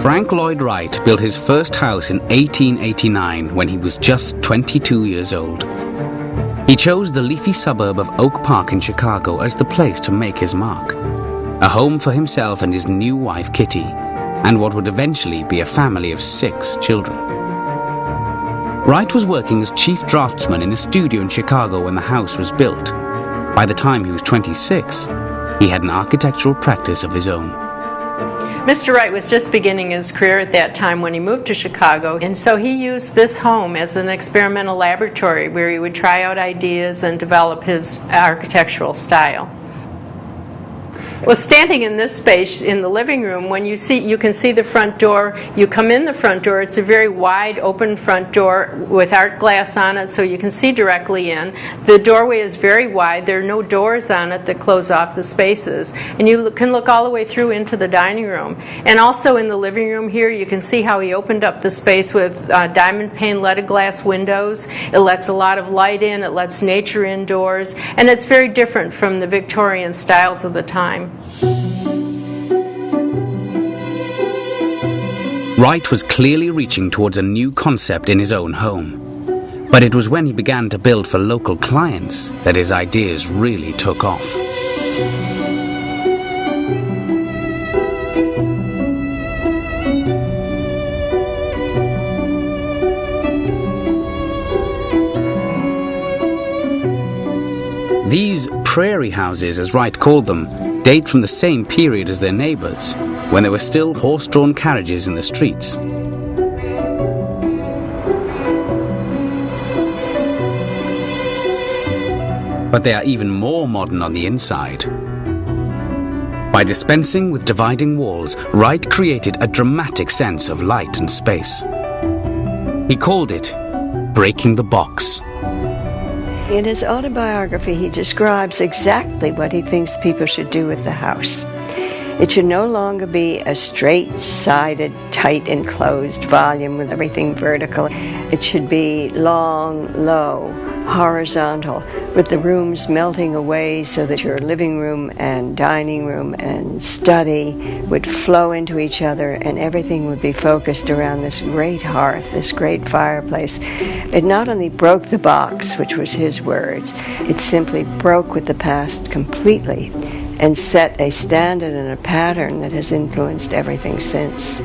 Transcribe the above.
Frank Lloyd Wright built his first house in 1889 when he was just 22 years old. He chose the leafy suburb of Oak Park in Chicago as the place to make his mark. A home for himself and his new wife Kitty, and what would eventually be a family of 6 children. Wright was working as chief draftsman in a studio in Chicago when the house was built. By the time he was 26, he had an architectural practice of his own. Mr. Wright was just beginning his career at that time when he moved to Chicago, and so he used this home as an experimental laboratory where he would try out ideas and develop his architectural style. Well, standing in this space in the living room, when you can see the front door. You come in the front door. It's a very wide, open front door with art glass on it, so you can see directly in. The doorway is very wide. There are no doors on it that close off the spaces, and you can look all the way through into the dining room. And also in the living room here, you can see how he opened up the space with diamond pane leaded glass windows. It lets a lot of light in. It lets nature indoors, and it's very different from the Victorian styles of the time. Wright was clearly reaching towards a new concept in his own home. But it was when he began to build for local clients that his ideas really took off. These prairie houses, as Wright called them, date from the same period as their neighbors, when there were still horse-drawn carriages in the streets. But they are even more modern on the inside. By dispensing with dividing walls, Wright created a dramatic sense of light and space. He called it breaking the box. In his autobiography, he describes exactly what he thinks people should do with the house. It should no longer be a straight-sided, tight enclosed volume with everything vertical. It should be long, low, horizontal, with the rooms melting away so that your living room and dining room and study would flow into each other, and everything would be focused around this great hearth, this great fireplace. It not only broke the box, which was his words, it simply broke with the past completely and set a standard and a pattern that has influenced everything since.